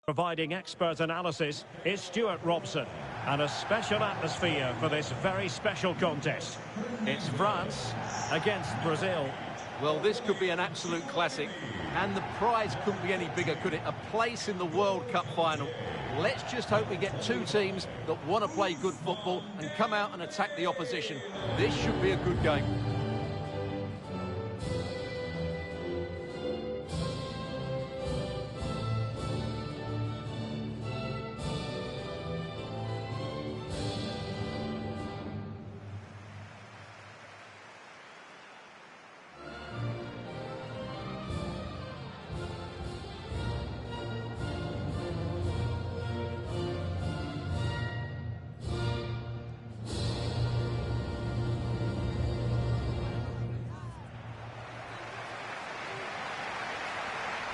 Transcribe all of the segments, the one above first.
Providing expert analysis is Stuart Robson. And a special atmosphere for this very special contest. It's France against Brazil. Well, this could be an absolute classic. And the prize couldn't be any bigger, could it? A place in the World Cup final. Let's just hope we get two teams that want to play good football and come out and attack the opposition. This should be a good game.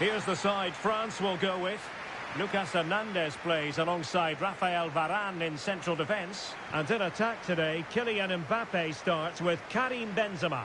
Here's the side France will go with. Lucas Hernandez plays alongside Rafael Varane in central defence. And in attack today, Kylian Mbappe starts with Karim Benzema.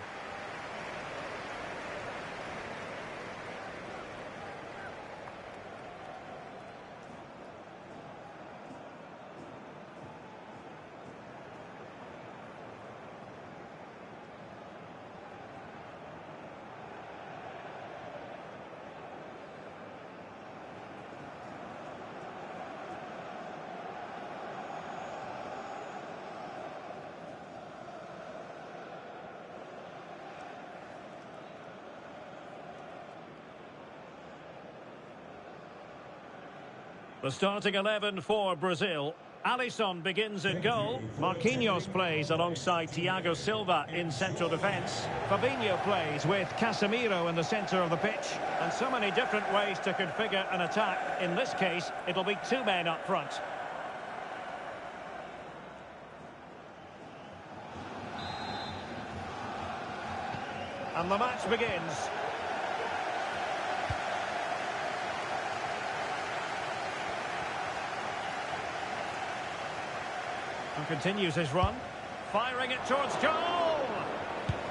The starting 11 for Brazil. Alisson begins in goal. Marquinhos plays alongside Thiago Silva in central defence. Fabinho plays with Casemiro in the centre of the pitch. And so many different ways to configure an attack. In this case, it'll be two men up front. And the match begins. And continues his run, firing it towards goal!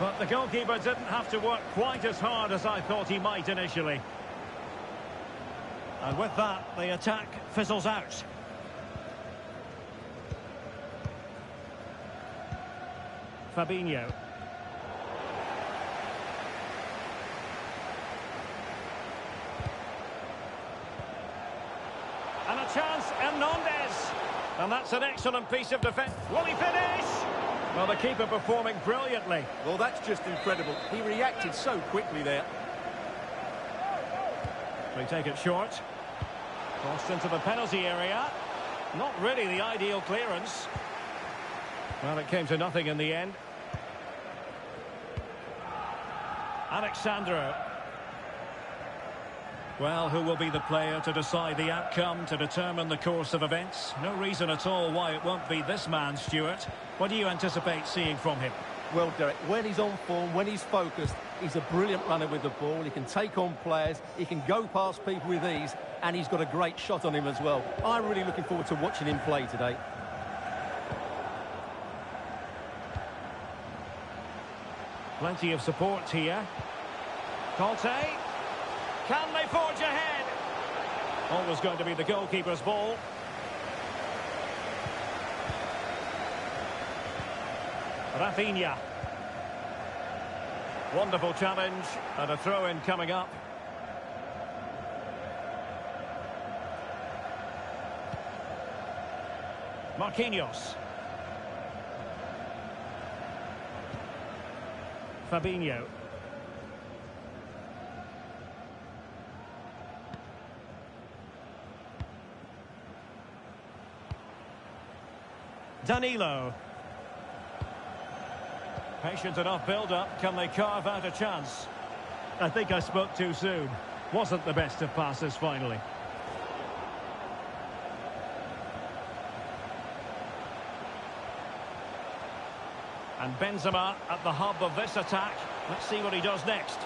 But the goalkeeper didn't have to work quite as hard as I thought he might initially. And with that, the attack fizzles out. Fabinho. And a chance, Hernandez! And that's an excellent piece of defence. Will he finish? Well, the keeper performing brilliantly. Well, that's just incredible. He reacted so quickly there. They take it short. Crossed into the penalty area. Not really the ideal clearance. Well, it came to nothing in the end. Alexandro. Well, who will be the player to decide the outcome, to determine the course of events? No reason at all why it won't be this man, Stuart. What do you anticipate seeing from him? Well, Derek, when he's on form, when he's focused, he's a brilliant runner with the ball. He can take on players, he can go past people with ease, and he's got a great shot on him as well. I'm really looking forward to watching him play today. Plenty of support here. Conte. Can they forge ahead? Always going to be the goalkeeper's ball. Rafinha. Wonderful challenge and a throw-in coming up. Marquinhos. Fabinho. Danilo. Patient enough build-up. Can they carve out a chance? I think I spoke too soon. Wasn't the best of passes finally. And Benzema at the hub of this attack. Let's see what he does next.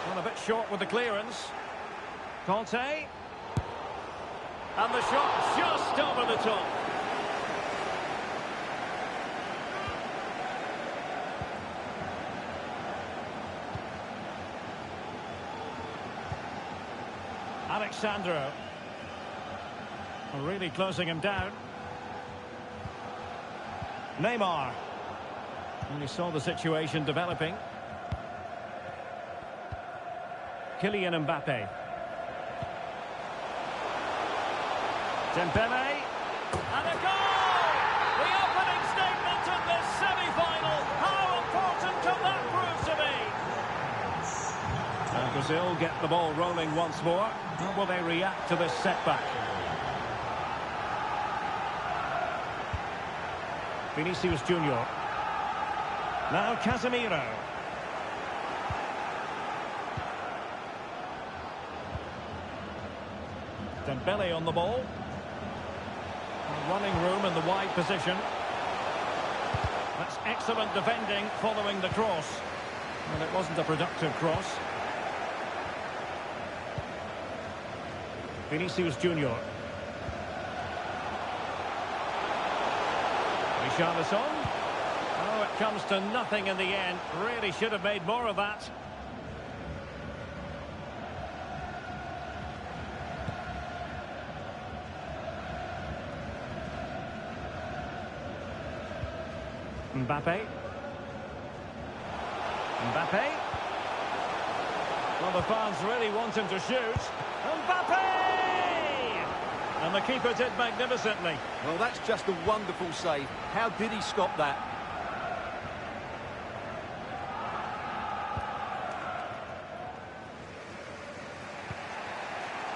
Well, a bit short with the clearance. Conte. And the shot just over the top. Alexandro. Really closing him down. Neymar. And he saw the situation developing. Kylian Mbappe. Dembele. And a goal! The opening statement in this semi-final. How important can that prove to be? And Brazil get the ball rolling once more. How will they react to this setback? Vinicius Junior. Now Casemiro. Dembele on the ball. Running room in the wide position. That's excellent defending following the cross. And it wasn't a productive cross. Vinicius Junior. Richarlison. Oh, it comes to nothing in the end. Really should have made more of that. Mbappe. Mbappe. Well, the fans really want him to shoot. Mbappe! And the keeper did magnificently. Well, that's just a wonderful save. How did he stop that?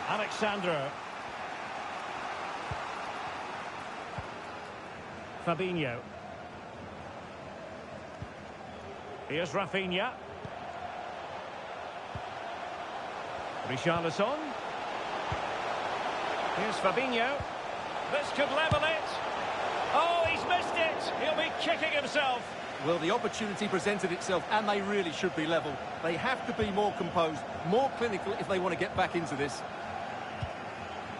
Alexandro. Fabinho. Here's Rafinha. Richarlison. Here's Fabinho. This could level it. Oh, he's missed it. He'll be kicking himself. Well, the opportunity presented itself, and they really should be level. They have to be more composed, more clinical if they want to get back into this.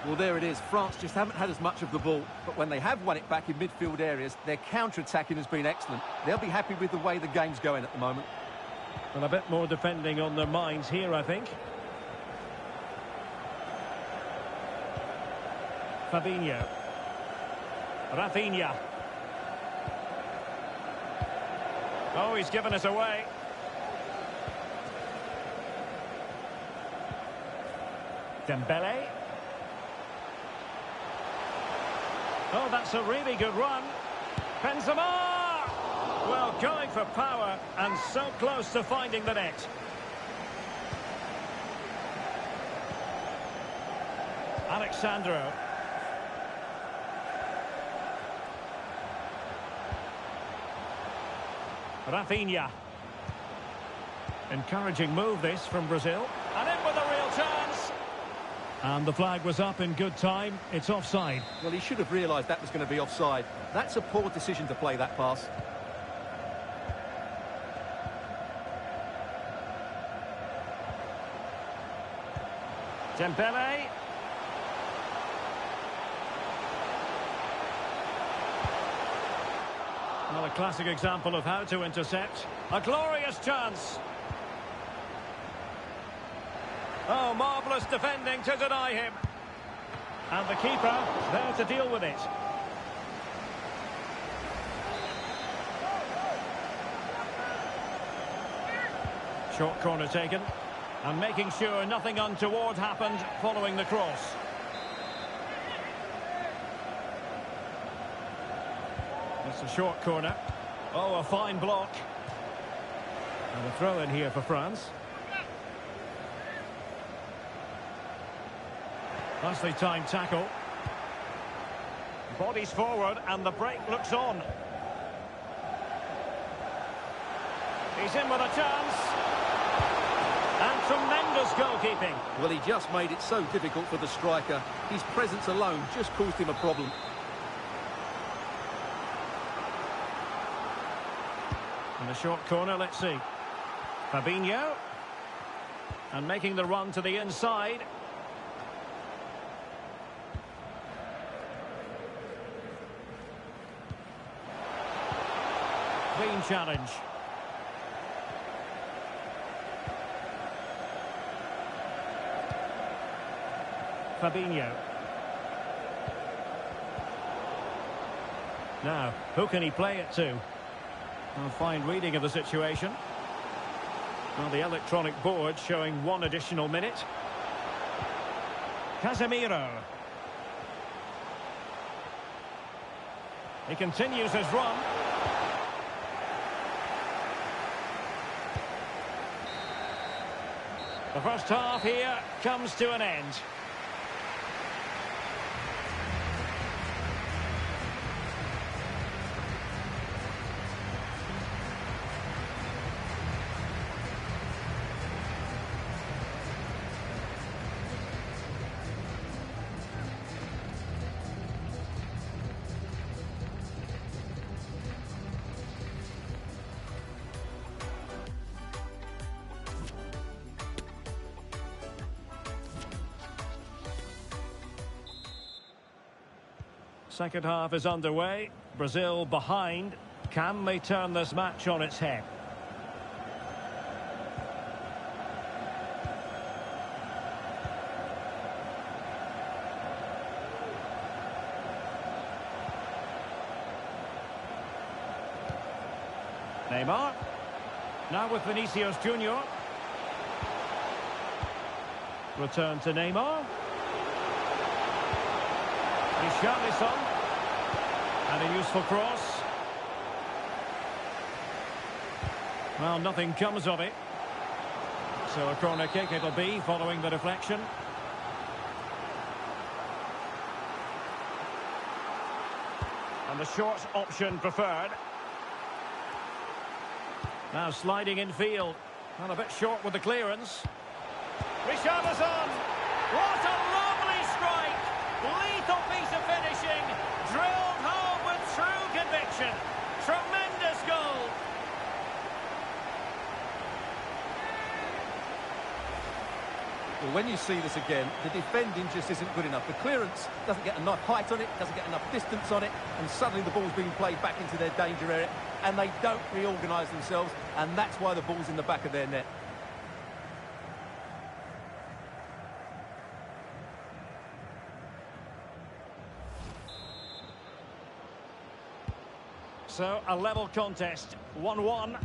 Well, there it is. France just haven't had as much of the ball, but when they have won it back in midfield areas, their counter-attacking has been excellent. They'll be happy with the way the game's going at the moment. And a bit more defending on their minds here, I think. Fabinho. Rafinha. Oh, he's given us away. Dembele. Oh, that's a really good run. Benzema! Well, going for power and so close to finding the net. Alexandro. Rafinha. Encouraging move this from Brazil. And in with a real chance. And the flag was up in good time. It's offside. Well, he should have realised that was going to be offside. That's a poor decision to play that pass. Dembele. Well, a classic example of how to intercept. A glorious chance. Oh, marvellous defending to deny him. And the keeper there to deal with it. Short corner taken. And making sure nothing untoward happened following the cross. It's a short corner. Oh, a fine block. And a throw in here for France. Nicely timed tackle. Bodies forward and the break looks on. He's in with a chance. And tremendous goalkeeping. Well, he just made it so difficult for the striker. His presence alone just caused him a problem. In the short corner, let's see. Fabinho. And making the run to the inside. Clean challenge. Fabinho. Now, who can he play it to? A fine reading of the situation. Well, the electronic board showing one additional minute. Casemiro. He continues his run. The first half here comes to an end. Second half is underway. Brazil behind. Can they turn this match on its head? Neymar. Now with Vinicius Junior. Return to Neymar. Richarlison. And a useful cross. Well, nothing comes of it. So a corner kick it'll be following the deflection. And the short option preferred. Now sliding in field. And a bit short with the clearance. Richarlison! What a lovely strike! Lethal piece of finishing. Drilled home with true conviction. Tremendous goal. Well, when you see this again, the defending just isn't good enough. The clearance doesn't get enough height on it, doesn't get enough distance on it, and suddenly the ball's being played back into their danger area, and they don't reorganise themselves, and that's why the ball's in the back of their net. So, a level contest, 1-1.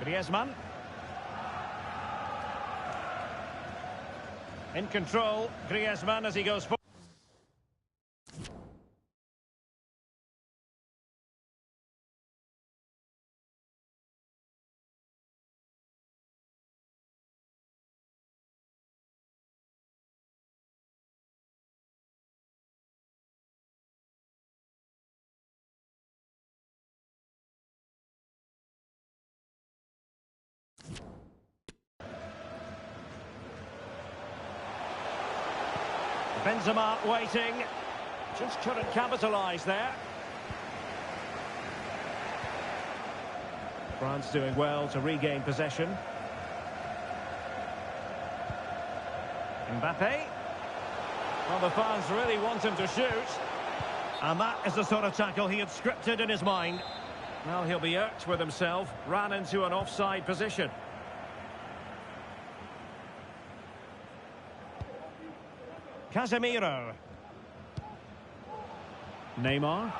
Griezmann. In control, Griezmann as he goes forward. Benzema waiting. Just couldn't capitalise there. France doing well to regain possession. Mbappe. Well, the fans really want him to shoot. And that is the sort of tackle he had scripted in his mind. Well, he'll be irked with himself. Ran into an offside position. Casemiro. Neymar.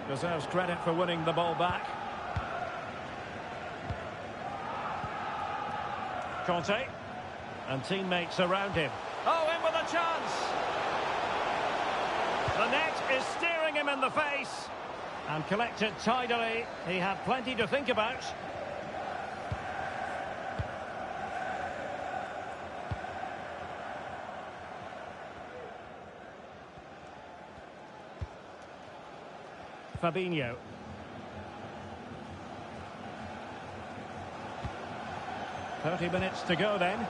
Deserves credit for winning the ball back. Conte. And teammates around him. Oh, in with a chance. The net is staring him in the face. And collected tidily. He had plenty to think about. Fabinho. "30 minutes to go then."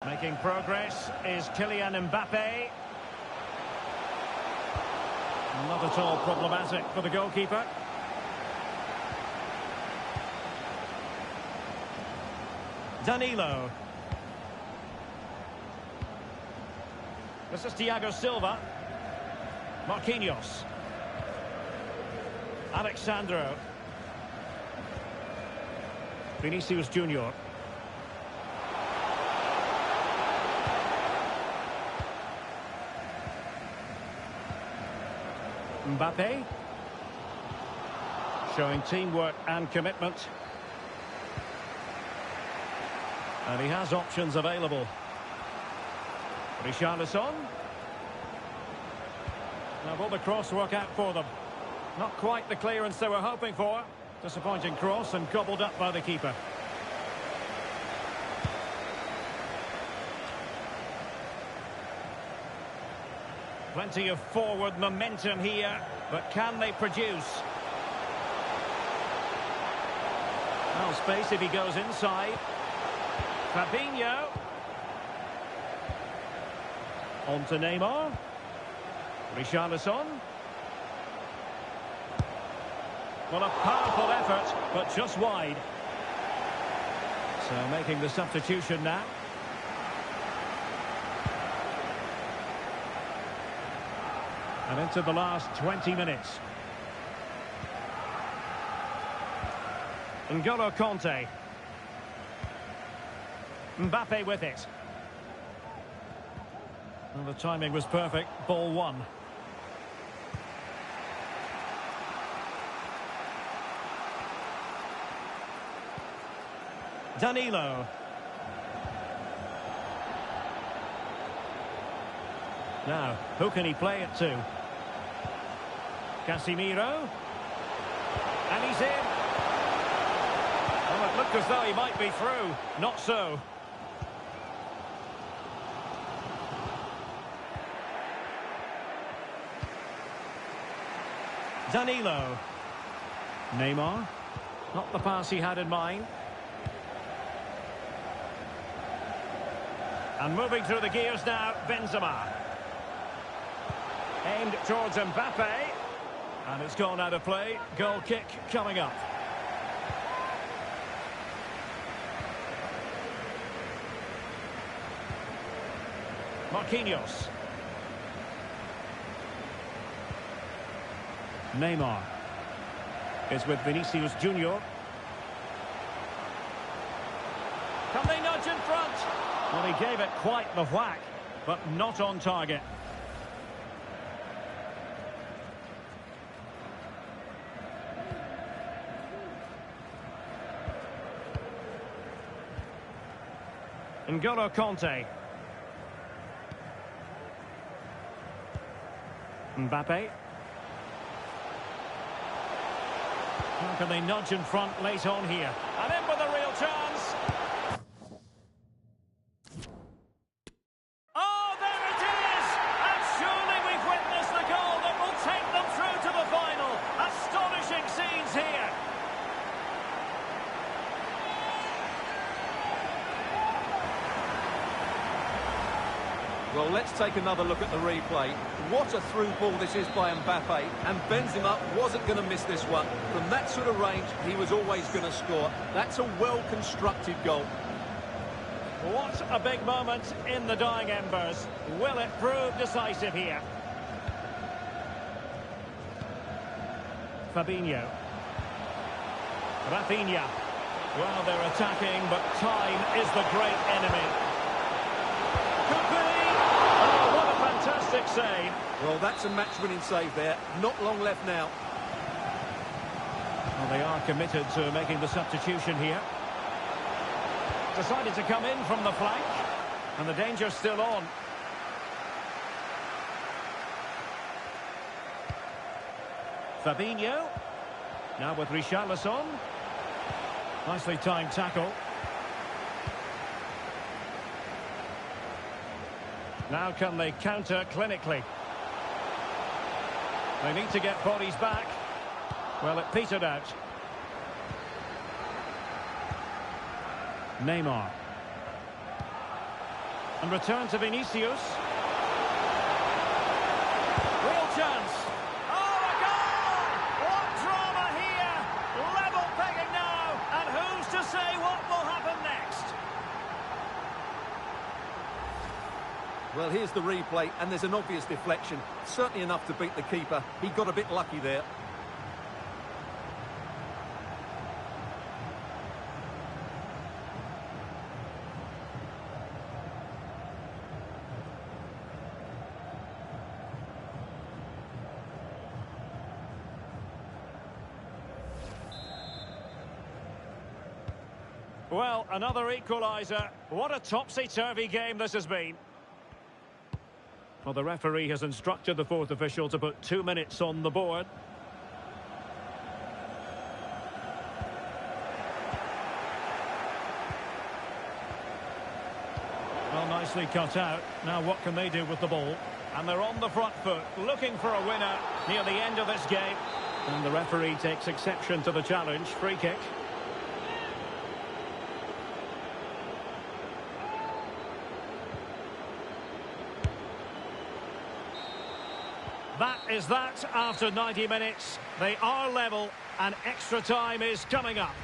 Making progress is Kylian Mbappe. Not at all problematic for the goalkeeper. Danilo. This is Thiago Silva. Marquinhos. Alexandro. Vinicius Junior. Mbappe. Showing teamwork and commitment. And he has options available. Richarlison. Now will the cross work out for them? Not quite the clearance they were hoping for. Disappointing cross and gobbled up by the keeper. Plenty of forward momentum here, but can they produce? Well, space if he goes inside. Fabinho. On to Neymar. Richarlison. Well, a powerful effort, but just wide. So making the substitution now. And into the last 20 minutes. N'Golo Kanté. Mbappe with it. Well, the timing was perfect. Ball one. Danilo. Now, who can he play it to? Casemiro. And he's in. Well, it looked as though he might be through. Not so. Danilo. Neymar. Not the pass he had in mind. And moving through the gears now, Benzema. Aimed towards Mbappe. And it's gone out of play. Goal kick coming up. Marquinhos. Neymar is with Vinicius Junior. Can they nudge in front? Well, he gave it quite the whack, but not on target. N'Golo Kanté. Mbappe. How can they nudge in front late on here? And in with a real chance. Oh, there it is! And surely we've witnessed the goal that will take them through to the final. Astonishing scenes here. Well, let's take another look at the replay. What a through ball this is by Mbappe, and Benzema wasn't going to miss this one. From that sort of range, he was always going to score. That's a well-constructed goal. What a big moment in the dying embers. Will it prove decisive here? Fabinho. Rafinha. Well, they're attacking, but time is the great enemy. Could be. Oh, what a fantastic save. Well, that's a match-winning save there. Not long left now. Well, they are committed to making the substitution here. Decided to come in from the flank. And the danger's still on. Fabinho. Now with Richarlison. Nicely timed tackle. Now can they counter clinically? They need to get bodies back. Well, it petered out. Neymar. And return to Vinicius. Real chance. Oh, a goal! What drama here! Level pegging now. And who's to say what will happen next? Well, here's the replay, and there's an obvious deflection. Certainly enough to beat the keeper. He got a bit lucky there. Well, another equaliser. What a topsy-turvy game this has been. Well, the referee has instructed the fourth official to put 2 minutes on the board. Well, nicely cut out. Now what can they do with the ball? And they're on the front foot, looking for a winner near the end of this game. And the referee takes exception to the challenge. Free kick. That is that after 90 minutes. They are level and extra time is coming up.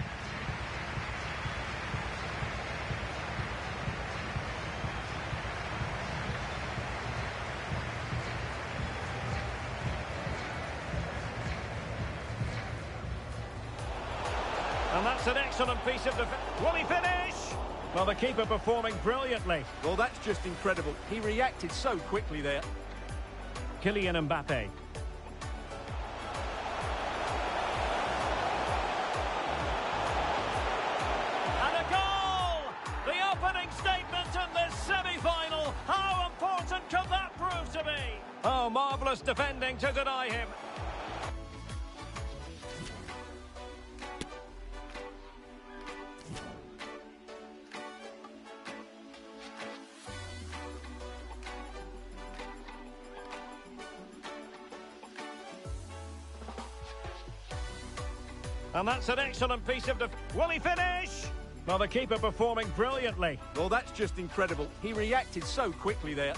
And that's an excellent piece of defense. Will he finish? Well, the keeper performing brilliantly. Well, that's just incredible. He reacted so quickly there. Kylian Mbappe. And a goal! The opening statement in this semi-final. How important can that prove to be? Oh, marvellous defending to deny him. And that's an excellent piece of will he finish? Well, the keeper performing brilliantly. Well, that's just incredible. He reacted so quickly there.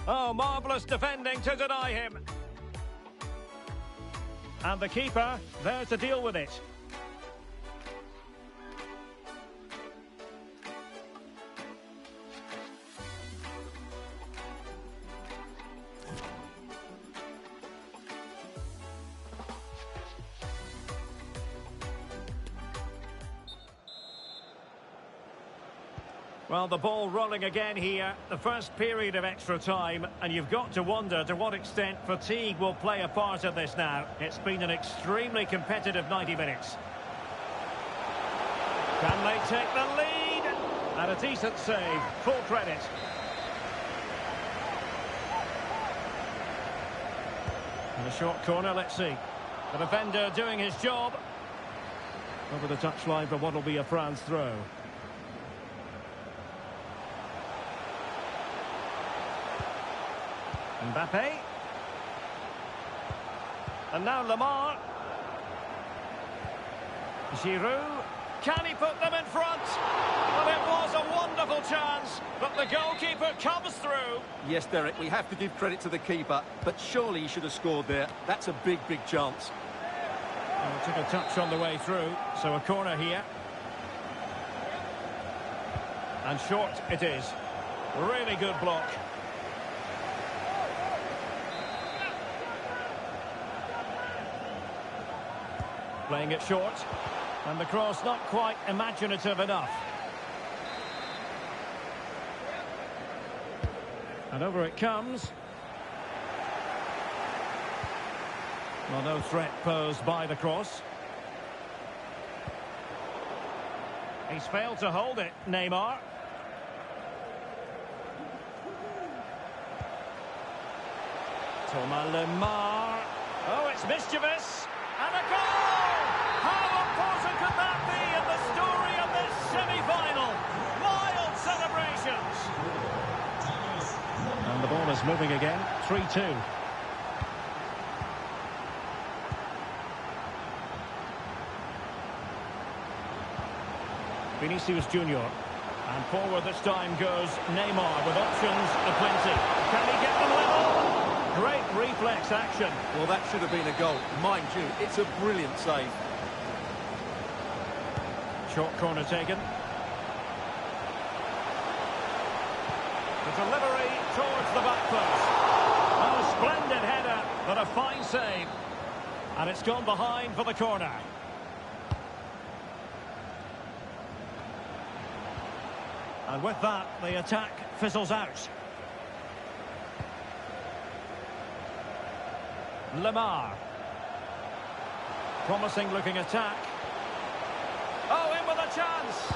Oh, marvellous defending to deny him. And the keeper there to deal with it. Well, the ball rolling again here, the first period of extra time, and you've got to wonder to what extent fatigue will play a part in this now. It's been an extremely competitive 90 minutes. Can they take the lead? And a decent save, full credit. In a short corner, let's see. The defender doing his job. Over the touchline for what will be a France throw. Mbappe. And now Lamar. Giroud. Can he put them in front? Well, it was a wonderful chance, but the goalkeeper comes through. Yes, Derek, we have to give credit to the keeper, but surely he should have scored there. That's a big, big chance. Well, took a touch on the way through, so a corner here. And short it is. Really good block. Playing it short. And the cross not quite imaginative enough. And over it comes. Well, no threat posed by the cross. He's failed to hold it, Neymar. Thomas Lemar. Oh, it's mischievous. And a goal! How important could that be in the story of this semi-final? Wild celebrations. And the ball is moving again. 3-2. Vinicius Junior. And forward this time goes Neymar with options aplenty. Can he get them level? Great reflex action. Well, that should have been a goal. Mind you, it's a brilliant save. Short corner taken. The delivery towards the back post. Oh, splendid header, but a fine save. And it's gone behind for the corner. And with that, the attack fizzles out. Lemar. Promising looking attack. Oh, in with a chance.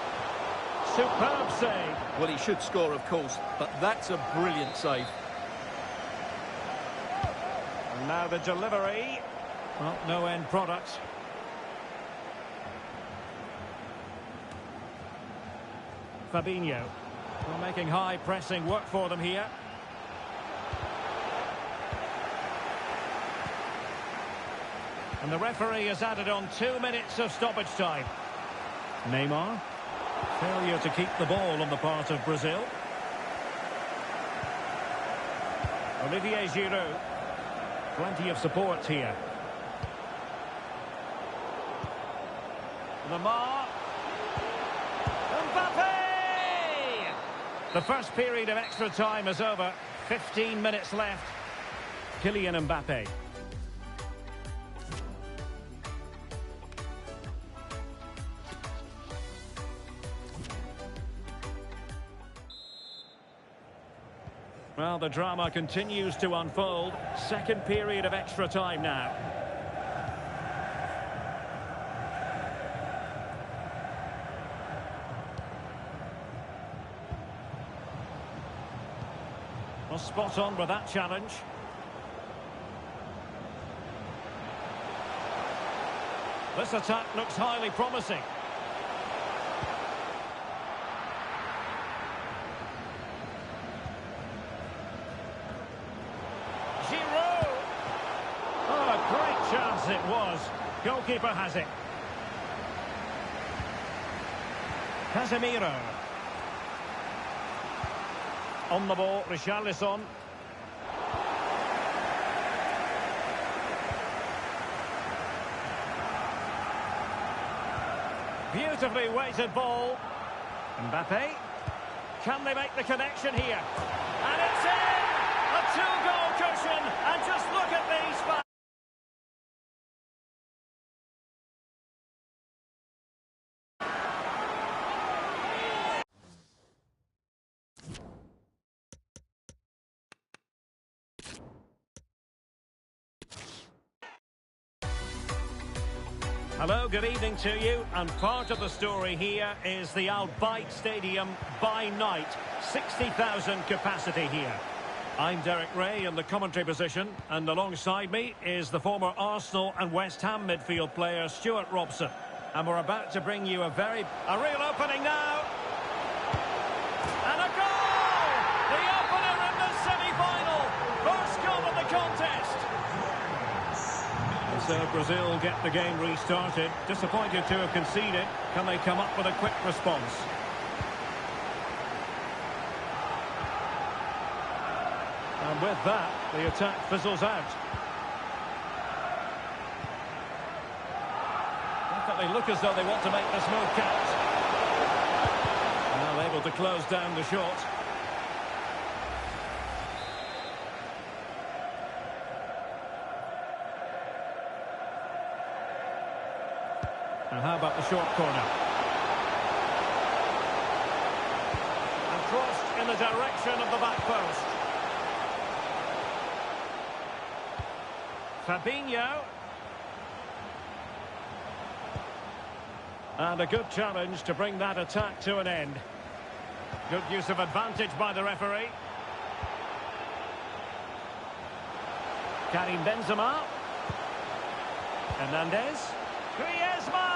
Superb save. Well, he should score, of course, but that's a brilliant save. And now the delivery. Well, no end product. Fabinho. Well, making high pressing work for them here. And the referee has added on 2 minutes of stoppage time. Neymar. Failure to keep the ball on the part of Brazil. Olivier Giroud. Plenty of support here. Lemar. Mbappe! The first period of extra time is over. 15 minutes left. Kylian Mbappe. Well, the drama continues to unfold. Second period of extra time now. Well, spot on with that challenge. This attack looks highly promising. Giroud! Oh, a great chance it was. Goalkeeper has it. Casemiro. On the ball, Richarlison. Beautifully weighted ball. Mbappe. Can they make the connection here? And it's in! A two-goal cushion. And just look at these fans. Hello, good evening to you, and part of the story here is the Al Bayt Stadium by night. 60,000 capacity here. I'm Derek Ray in the commentary position, and alongside me is the former Arsenal and West Ham midfield player Stuart Robson. And we're about to bring you a real opening now. And a goal! The opener in the semi-final. First goal of the contest. So Brazil get the game restarted. Disappointed to have conceded. Can they come up with a quick response? And with that, the attack fizzles out. Definitely look as though they want to make this move count. Now able to close down the shot. And how about the short corner? And crossed in the direction of the back post. Fabinho. And a good challenge to bring that attack to an end. Good use of advantage by the referee. Karim Benzema. Hernandez. Griezmann!